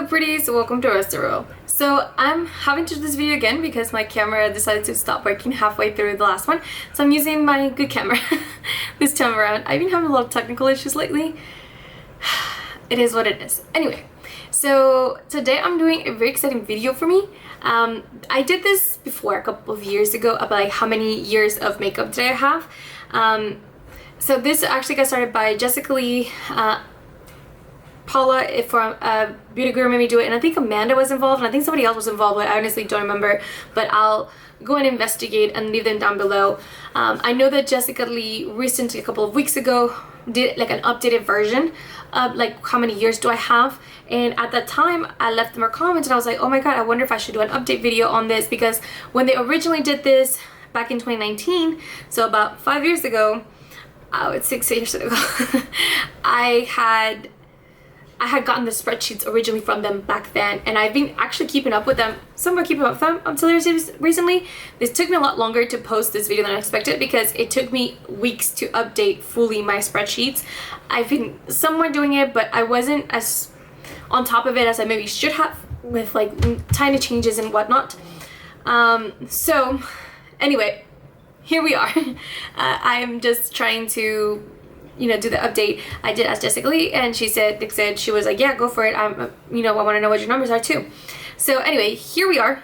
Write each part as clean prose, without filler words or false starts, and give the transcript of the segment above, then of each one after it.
Hello pretties, welcome to Restaurant. So I'm having to do this video again because my camera decided to stop working halfway through the last one. So I'm using my good camera this time around. I've been having a lot of technical issues lately. It is what it is. Anyway, so today I'm doing a very exciting video for me. I did this before a couple of years ago about like how many years of makeup did I have. So this actually got started by Jessica Lee, Paula from Beauty Guru made me do it, and I think Amanda was involved, and I think somebody else was involved, but I honestly don't remember. But I'll go and investigate and leave them down below. I know that Jessica Lee recently, a couple of weeks ago, did like an updated version of like how many years do I have, and at that time I left them a comment and I was like, oh my god, I wonder if I should do an update video on this, because when they originally did this back in 2019, so about 5 years ago, it's 6 years ago, I had gotten the spreadsheets originally from them back then, and I've been actually keeping up with them, somewhat keeping up with them until recently. This took me a lot longer to post this video than I expected because it took me weeks to update fully my spreadsheets. I've been somewhat doing it, but I wasn't as on top of it as I maybe should have with like tiny changes and whatnot. So anyway, here we are. I'm just trying to do the update. I did ask Jessica Lee, and she said she was like, yeah, go for it. I want to know what your numbers are too. So anyway, here we are.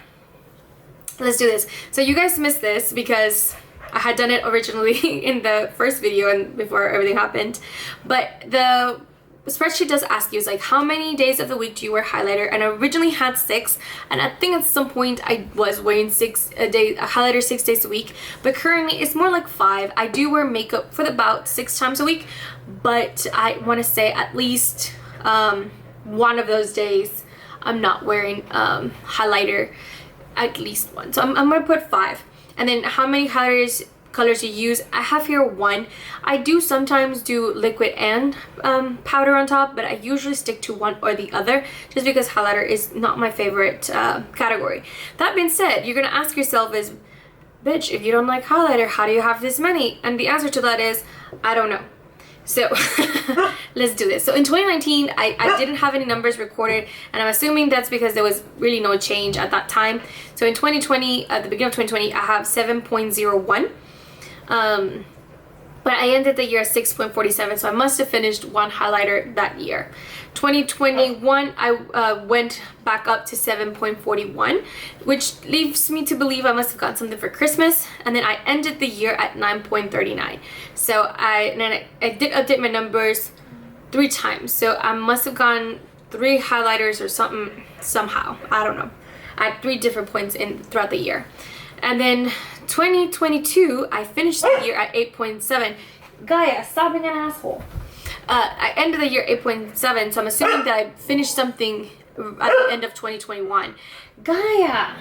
Let's do this. So you guys missed this because I had done it originally in the first video and before everything happened. But the spreadsheet does ask you, it's like, how many days of the week do you wear highlighter? And I originally had 6, and I think at some point I was wearing a highlighter 6 days a week, but currently it's more like 5. I do wear makeup for about 6 times a week, but I want to say at least one of those days I'm not wearing highlighter, at least one. So I'm gonna put 5. And then how many colors you use, I have here 1. I do sometimes do liquid and powder on top, but I usually stick to one or the other just because highlighter is not my favorite category. That being said, you're gonna ask yourself is, bitch, if you don't like highlighter, how do you have this many? And the answer to that is, I don't know. So let's do this. So in 2019, I didn't have any numbers recorded, and I'm assuming that's because there was really no change at that time. So in 2020, at the beginning of 2020, I have 7.01. But I ended the year at 6.47, so I must have finished one highlighter that year. 2021, I went back up to 7.41, which leaves me to believe I must have gotten something for Christmas, and then I ended the year at 9.39. So I did update my numbers 3 times, so I must have gotten 3 highlighters or something somehow. I don't know, at 3 different points throughout the year. And then 2022, I finished the year at 8.7. Gaia, stop being an asshole. I ended the year 8.7, so I'm assuming that I finished something at the end of 2021. Gaia,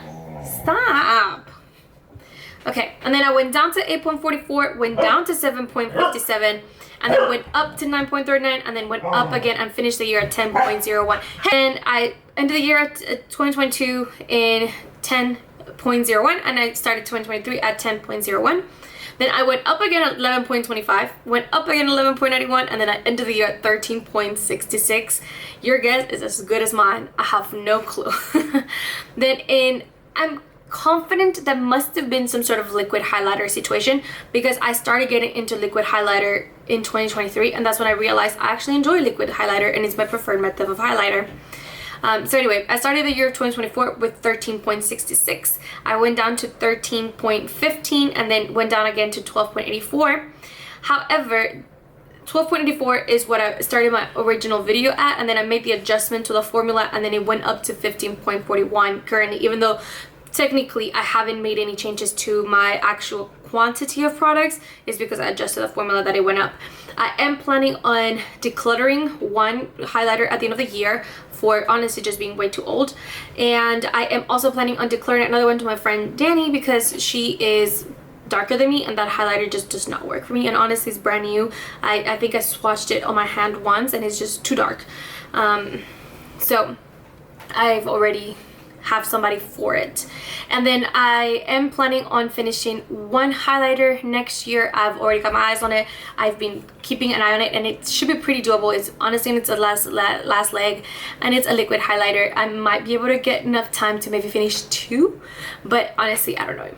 stop. Okay, and then I went down to 8.44, went down to 7.57, and then went up to 9.39, and then went up again and finished the year at 10.01. And I ended the year at 2022 in 10.01, and I started 2023 at 10.01. Then I went up again at 11.25, went up again at 11.91, and then I ended the year at 13.66. Your guess is as good as mine. I have no clue. I'm confident that must have been some sort of liquid highlighter situation, because I started getting into liquid highlighter in 2023, and that's when I realized I actually enjoy liquid highlighter and it's my preferred method of highlighter. So anyway, I started the year of 2024 with 13.66. I went down to 13.15 and then went down again to 12.84. However, 12.84 is what I started my original video at, and then I made the adjustment to the formula, and then it went up to 15.41 currently, even though technically I haven't made any changes to my actual quantity of products. Is because I adjusted the formula that it went up. I am planning on decluttering one highlighter at the end of the year for honestly just being way too old, and I am also planning on decluttering another one to my friend Danny because she is darker than me and that highlighter just does not work for me, and honestly it's brand new. I think I swatched it on my hand once and it's just too dark. So I've already have somebody for it. And then I am planning on finishing one highlighter next year. I've already got my eyes on it. I've been keeping an eye on it, and it should be pretty doable. It's honestly, it's a last leg, and it's a liquid highlighter. I might be able to get enough time to maybe finish 2, but honestly, I don't know.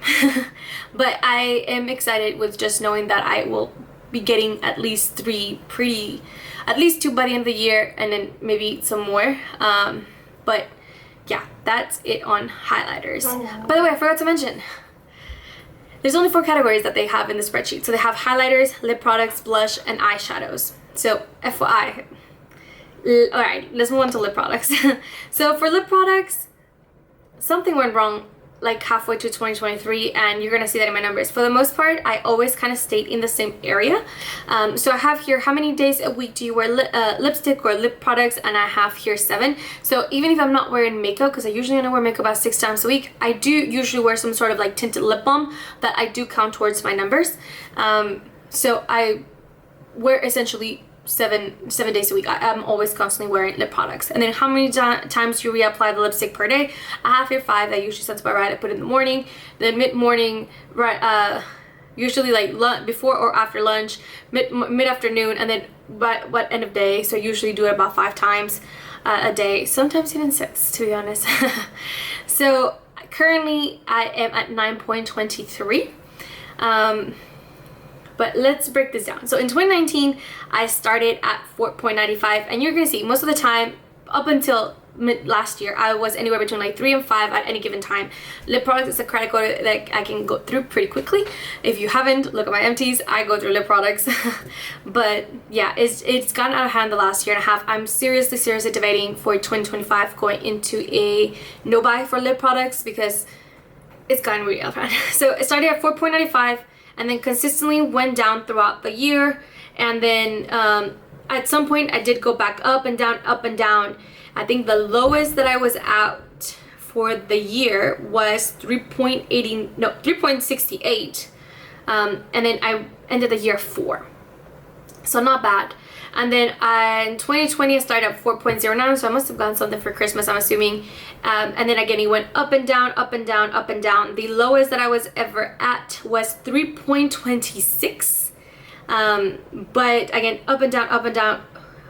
But I am excited with just knowing that I will be getting at least 3 at least 2 by the end of the year, and then maybe some more. But yeah, that's it on highlighters. By the way, I forgot to mention, there's only 4 categories that they have in the spreadsheet. So they have highlighters, lip products, blush, and eyeshadows. So FYI. Alright, let's move on to lip products. So for lip products, something went wrong like halfway to 2023, and you're gonna see that in my numbers. For the most part, I always kind of stayed in the same area. So I have here, how many days a week do you wear lipstick or lip products, and I have here 7. So even if I'm not wearing makeup, because I usually only wear makeup about 6 times a week, I do usually wear some sort of like tinted lip balm that I do count towards my numbers. So I wear essentially 7 days a week. I'm always constantly wearing lip products. And then how many times do you reapply the lipstick per day? I have here 5. That usually sounds about right. I put it in the morning, then mid-morning, right, usually like before or after lunch, mid-afternoon, and then by end of day. So I usually do it about 5 times a day, sometimes even 6, to be honest. So currently I am at 9.23. But let's break this down. So in 2019, I started at 4.95, and you're gonna see most of the time up until last year, I was anywhere between like 3 and 5 at any given time. Lip products is a category that I can go through pretty quickly. If you haven't, look at my empties. I go through lip products. But yeah, it's gotten out of hand the last year and a half. I'm seriously debating for 2025 going into a no buy for lip products because it's gotten really out of hand. So it started at 4.95. and then consistently went down throughout the year, and then at some point I did go back up and down, up and down. I think the lowest that I was at for the year was 3.68, and then I ended the year 4, so not bad. And then in 2020 I started at 4.09, so I must have gotten something for Christmas, I'm assuming. And then again it went up and down, up and down, up and down. The lowest that I was ever at was 3.26, but again up and down, up and down.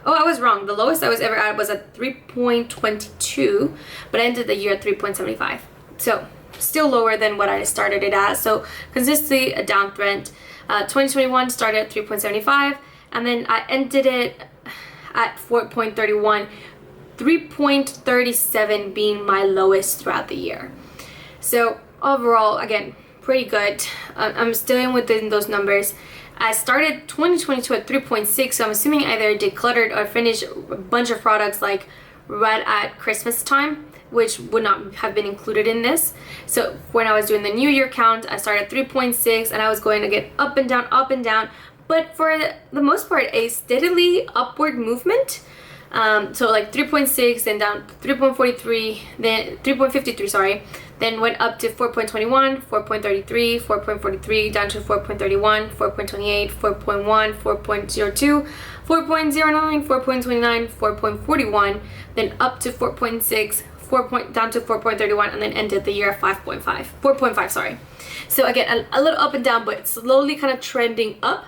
Oh, I was wrong. The lowest I was ever at was at 3.22, but I ended the year at 3.75. So still lower than what I started it at. So consistently a down trend. 2021 started at 3.75. And then I ended it at 4.31, 3.37 being my lowest throughout the year. So overall, again, pretty good. I'm still within those numbers. I started 2022 at 3.6, so I'm assuming I either decluttered or finished a bunch of products like right at Christmas time, which would not have been included in this. So when I was doing the New Year count, I started at 3.6, and I was going to get up and down, but for the most part, a steadily upward movement. So like 3.6, then down 3.43, then 3.53, sorry, then went up to 4.21, 4.33, 4.43, down to 4.31, 4.28, 4.1, 4.02, 4.09, 4.29, 4.41, then up to 4.6, down to 4.31, and then ended the year at 4.5, sorry. So again, a little up and down, but slowly kind of trending up.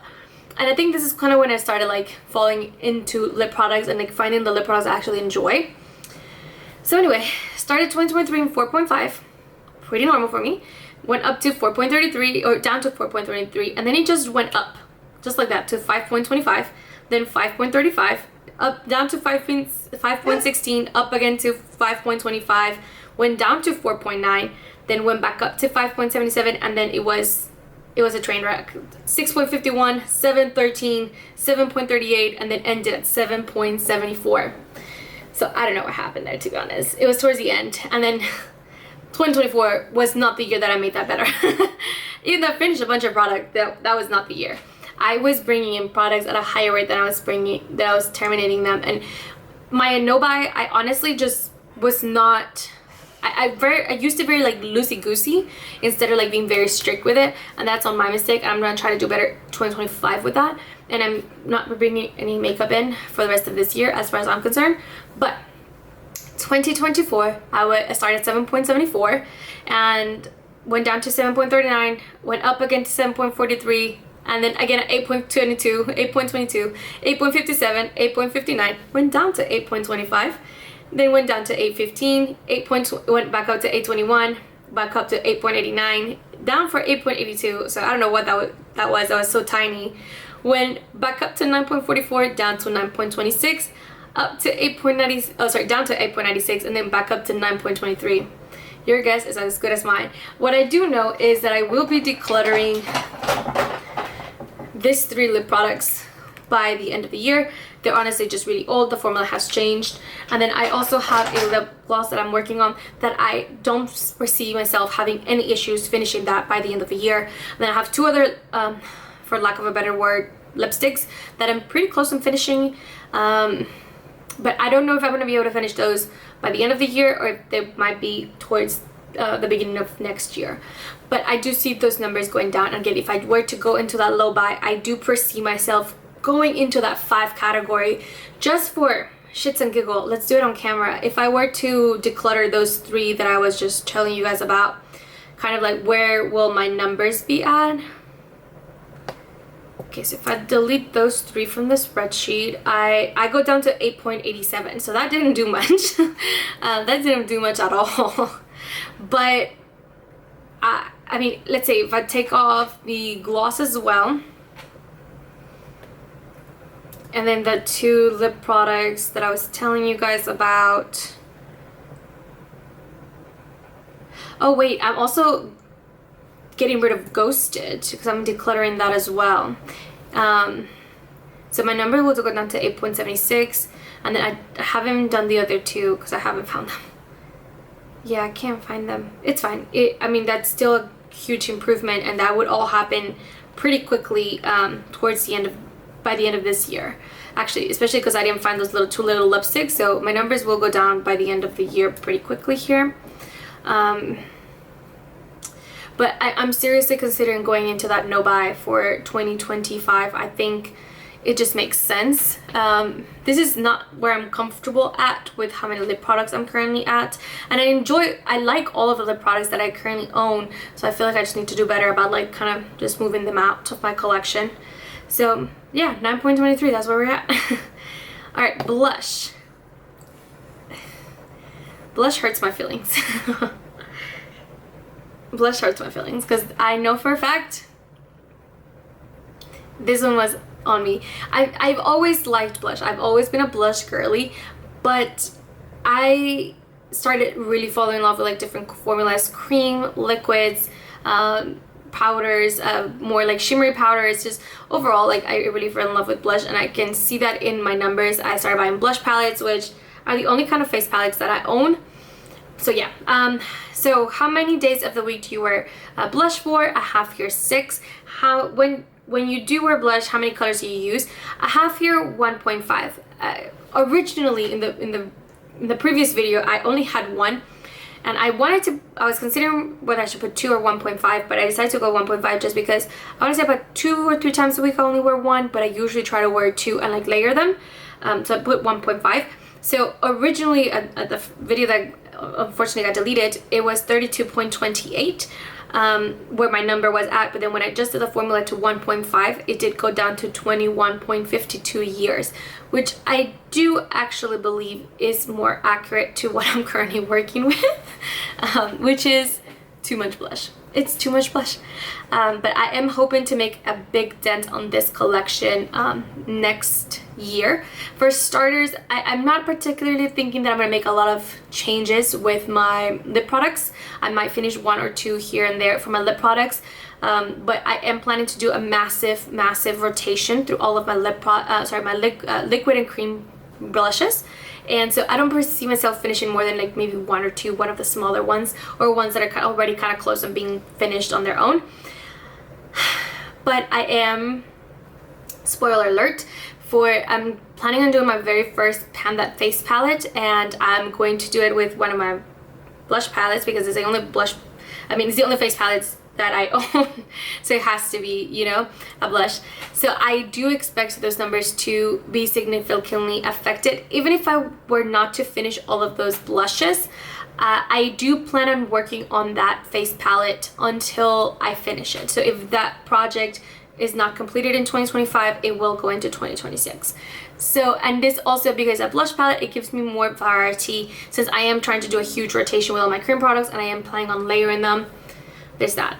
And I think this is kind of when I started like falling into lip products and like finding the lip products I actually enjoy. So anyway, started 2023 in 4.5, pretty normal for me. Went up to 4.33, or down to 4.33, and then it just went up, just like that, to 5.25, then 5.35, up down to 5.16, up again to 5.25, went down to 4.9, then went back up to 5.77, and then it was a train wreck. 6.51, 7.13, 7.38, and then ended at 7.74. So I don't know what happened there, to be honest. It was towards the end, and then 2024 was not the year that I made that better. Even though I finished a bunch of products, that was not the year. I was bringing in products at a higher rate than I was terminating them, and my no buy, I honestly just was not. I used to very like loosey-goosey instead of like being very strict with it, and that's on my mistake. I'm gonna try to do better 2025 with that, and I'm not bringing any makeup in for the rest of this year as far as I'm concerned. But 2024, I started at 7.74 and went down to 7.39, went up again to 7.43, and then again at 8.22, 8.22, 8.57, 8.59, went down to 8.25, then went down to 8.15, went back up to 8.21, back up to 8.89, down for 8.82, so I don't know what that was so tiny. Went back up to 9.44, down to 9.26, up to 8.90, down to 8.96, and then back up to 9.23. Your guess is as good as mine. What I do know is that I will be decluttering these 3 lip products by the end of the year. They're honestly just really old. The formula has changed. And then I also have a lip gloss that I'm working on that I don't foresee myself having any issues finishing that by the end of the year. And then I have 2 other, for lack of a better word, lipsticks that I'm pretty close to finishing. But I don't know if I'm going to be able to finish those by the end of the year or if they might be towards the beginning of next year. But I do see those numbers going down. And again, if I were to go into that low buy, I do foresee myself going into that 5 category just for shits and giggle. Let's do it on camera. If I were to declutter those 3 that I was just telling you guys about, kind of like where will my numbers be at? Okay, so if I delete those 3 from the spreadsheet, I go down to 8.87. So that didn't do much. That didn't do much at all. But I mean, let's say if I take off the gloss as well, and then the 2 lip products that I was telling you guys about. Oh wait, I'm also getting rid of Ghosted because I'm decluttering that as well. So my number will go down to 8.76, and then I haven't done the other 2 because I haven't found them. Yeah, I can't find them. It's fine. I mean, that's still a huge improvement, and that would all happen pretty quickly towards the end of, by the end of this year. Actually, especially because I didn't find those 2 little lipsticks, so my numbers will go down by the end of the year pretty quickly here. But I'm seriously considering going into that no buy for 2025. I think it just makes sense. This is not where I'm comfortable at with how many lip products I'm currently at. And I like all of the lip products that I currently own. So I feel like I just need to do better about like kind of just moving them out of my collection. So yeah, 9.23, that's where we're at. All right, blush. Blush hurts my feelings. Blush hurts my feelings because I know for a fact this one was on me. I've always liked blush. I've always been a blush girly, but I started really falling in love with like different formulas, cream, liquids, powders, more like shimmery powders. Just overall, like I really fell in love with blush, and I can see that in my numbers. I started buying blush palettes, which are the only kind of face palettes that I own. So yeah, so how many days of the week do you wear blush for? I have here 6. When you do wear blush, how many colors do you use? I have here 1.5. Originally in the previous video, I only had 1, and I was considering whether I should put 2 or 1.5, but I decided to go 1.5 just because I want to say about 2 or 3 times a week I only wear 1, but I usually try to wear 2 and like layer them. So I put 1.5. So originally at the video that unfortunately got deleted, it was 32.28 where my number was at, but then when I adjusted the formula to 1.5, it did go down to 21.52 years, which I do actually believe is more accurate to what I'm currently working with, which is too much blush. It's too much blush. But I am hoping to make a big dent on this collection next year. For starters, I'm not particularly thinking that I'm going to make a lot of changes with my lip products. I might finish 1 or 2 here and there for my lip products. But I am planning to do a massive rotation through all of my liquid and cream blushes. And so I don't foresee myself finishing more than like maybe 1 or 2, one of the smaller ones, or ones that are already kind of close on being finished on their own. But I am, spoiler alert, I'm planning on doing my very first Pan That Face palette, and I'm going to do it with one of my blush palettes because it's the only it's the only face palettes that I own. So it has to be, you know, a blush. So I do expect those numbers to be significantly affected. Even if I were not to finish all of those blushes, I do plan on working on that face palette until I finish it. So if that project is not completed in 2025, it will go into 2026. So, and this also, because a blush palette, it gives me more variety, since I am trying to do a huge rotation with all my cream products and I am planning on layering them. There's that.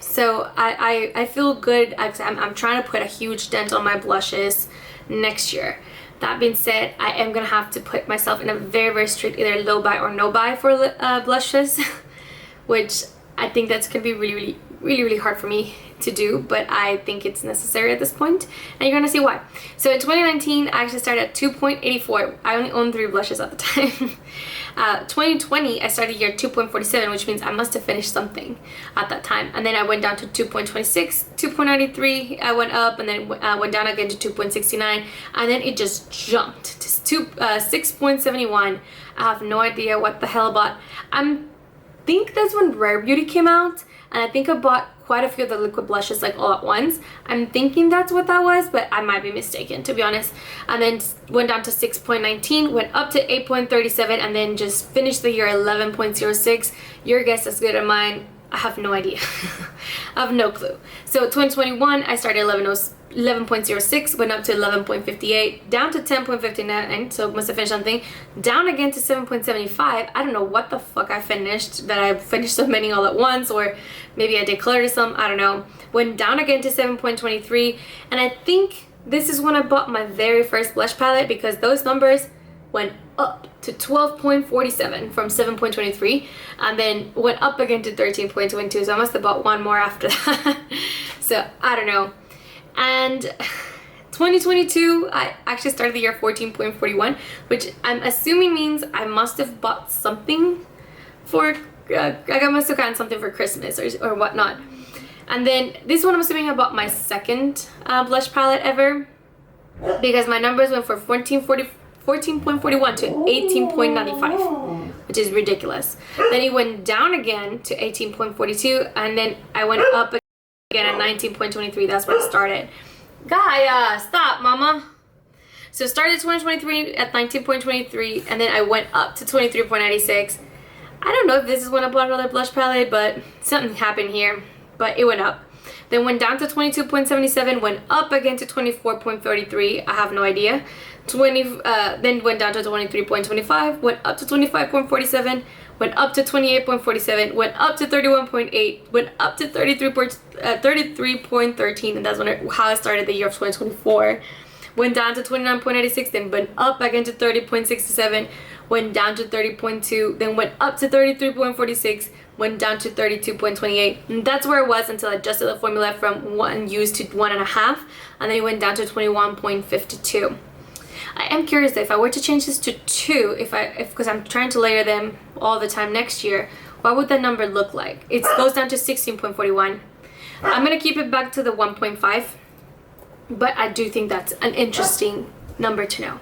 So I feel good. I'm trying to put a huge dent on my blushes next year. That being said, I am gonna have to put myself in a very, very strict either low buy or no buy for blushes, which I think that's gonna be really hard for me to do, but I think it's necessary at this point, and you're gonna see why. So in 2019, I actually started at 2.84. I only owned 3 blushes at the time. 2020, I started here at 2.47, which means I must have finished something at that time. And then I went down to 2.26, 2.93, I went up, and then went down again to 2.69, and then it just jumped to 6.71. I have no idea what the hell about. I think that's when Rare Beauty came out, and I think I bought quite a few of the liquid blushes like all at once. I'm thinking that's what that was, but I might be mistaken, to be honest. And then went down to 6.19, went up to 8.37, and then just finished the year 11.06. Your guess is good as mine. I have no idea. I have no clue. So 2021, I started 11.06, went up to 11.58, down to 10.59, so must have finished something, down again to 7.75. I don't know what the fuck I finished, that I finished so many all at once, or maybe I decluttered some, I don't know. Went down again to 7.23, and I think this is when I bought my very first blush palette, because those numbers went up to 12.47 from 7.23, and then went up again to 13.22, so I must have bought one more after that. So I don't know. And 2022, I actually started the year 14.41, which I'm assuming means I must have bought something for, I must have gotten something for Christmas or whatnot. And then this one, I'm assuming I bought my second blush palette ever, because my numbers went from 14.41 to 18.95, which is ridiculous. Then it went down again to 18.42, and then I went up again at 19.23. That's where it started. Gaia, stop, mama. So started 2023 at 19.23, and then I went up to 23.96. I don't know if this is when I bought another blush palette, but something happened here. But it went up. Then went down to 22.77, went up again to 24.33. I have no idea. Then went down to 23.25, went up to 25.47, went up to 28.47, went up to 31.8, went up to 33.13, and that's how I started the year of 2024. Went down to 29.86, then went up again to 30.67, went down to 30.2, then went up to 33.46, went down to 32.28, and that's where it was until I adjusted the formula from 1 used to 1.5, and then it went down to 21.52. I am curious though, if I were to change this to 2, because I'm trying to layer them all the time next year, what would that number look like? It goes down to 16.41. I'm gonna keep it back to the 1.5, but I do think that's an interesting number to know.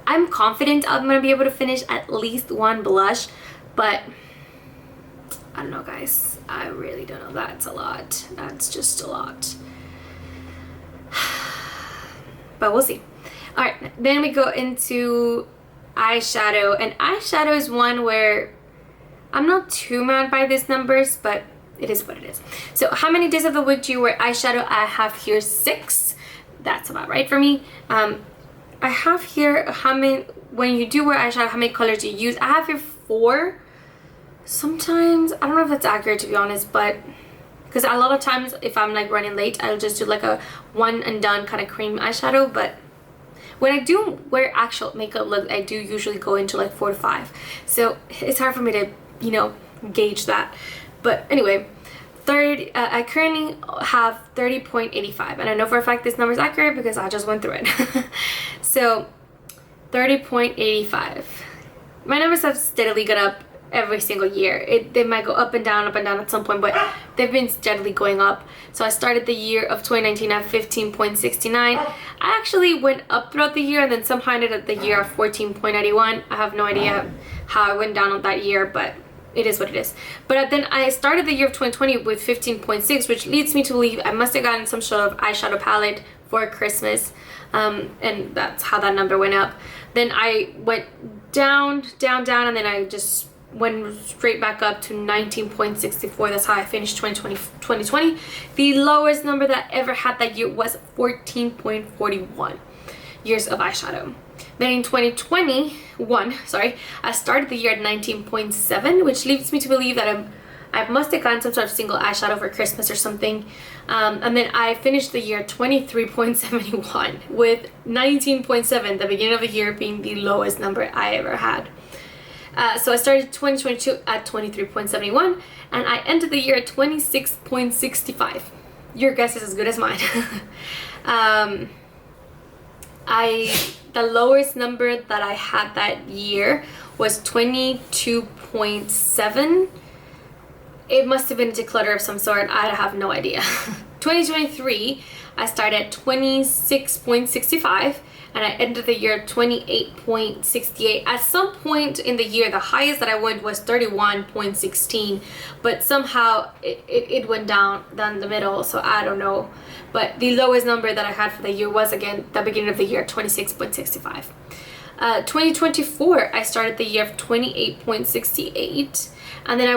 I'm confident I'm gonna be able to finish at least one blush, but I don't know, guys. I really don't know. That's a lot. That's just a lot. But we'll see. All right, then we go into eyeshadow, and eyeshadow is one where I'm not too mad by these numbers, but it is what it is. So how many days of the week do you wear eyeshadow? I have here 6. That's about right for me. I have here how many, when you do wear eyeshadow, how many colors do you use? I have here 4. Sometimes, I don't know if that's accurate, to be honest, but because a lot of times if I'm like running late, I'll just do like a one and done kind of cream eyeshadow. But when I do wear actual makeup look, I do usually go into like 4 to 5. So it's hard for me to, you know, gauge that. But anyway, I currently have 30.85, and I know for a fact this number is accurate because I just went through it. So 30.85. My numbers have steadily gone up every single year. They might go up and down at some point, but they've been steadily going up. So I started the year of 2019 at 15.69. I actually went up throughout the year, and then somehow ended at the year of 14.91. I have no idea how I went down on that year, but it is what it is. But then I started the year of 2020 with 15.6, which leads me to believe I must have gotten some sort of eyeshadow palette for Christmas, and that's how that number went up. Then I went down, and then I just went straight back up to 19.64. That's how I finished 2020. The lowest number that I ever had that year was 14.41 years of eyeshadow. Then in 2021, I started the year at 19.7, which leads me to believe that I must have gotten some sort of single eyeshadow for Christmas or something. And then I finished the year 23.71 with 19.7, the beginning of the year being the lowest number I ever had. So I started 2022 at 23.71 and I ended the year at 26.65. Your guess is as good as mine. The lowest number that I had that year was 22.7. It must have been a declutter of some sort. I have no idea. 2023, I started at 26.65 and I ended the year at 28.68. At some point in the year, the highest that I went was 31.16, but somehow it went down the middle, so I don't know. But the lowest number that I had for the year was, again, the beginning of the year, 26.65. 2024, I started the year of 28.68, and then I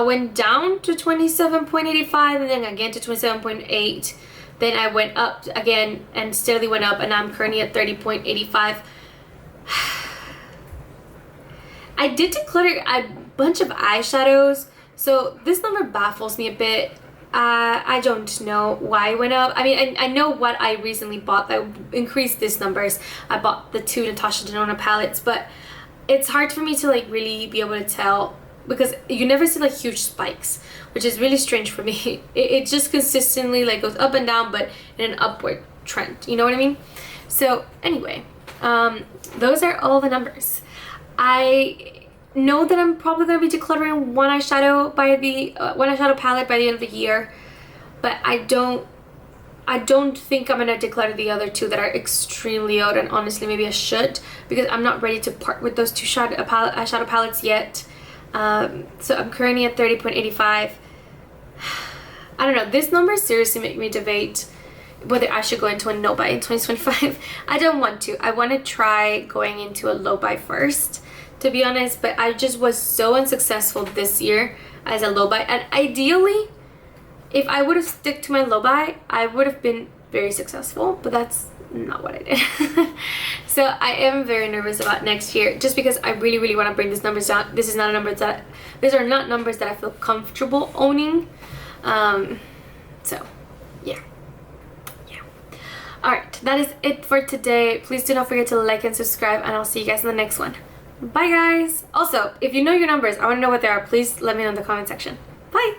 went down to 27.85, and then again to 27.8. Then I went up again and steadily went up, and I'm currently at 30.85. I did declutter a bunch of eyeshadows, so this number baffles me a bit. I don't know why it went up. I mean, I know what I recently bought that increased these numbers. I bought the 2 Natasha Denona palettes, but it's hard for me to like really be able to tell because you never see like huge spikes, which is really strange for me. It just consistently like goes up and down, but in an upward trend. You know what I mean? So anyway, those are all the numbers. I know that I'm probably going to be decluttering one eyeshadow palette by the end of the year, but I don't think I'm going to declutter the other 2 that are extremely old, and honestly maybe I should, because I'm not ready to part with those 2 eyeshadow palettes yet. So I'm currently at 30.85. I don't know, this number seriously make me debate whether I should go into a no buy in 2025. I don't want to. I want to try going into a low buy first, to be honest, but I just was so unsuccessful this year as a low buy, and ideally if I would have stuck to my low buy I would have been very successful, but that's not what I did. So I am very nervous about next year, just because I really want to bring these numbers down. These are not numbers that I feel comfortable owning. So yeah. Alright, that is it for today. Please do not forget to like and subscribe, and I'll see you guys in the next one. Bye guys. Also, if you know your numbers, I want to know what they are. Please let me know in the comment section. Bye.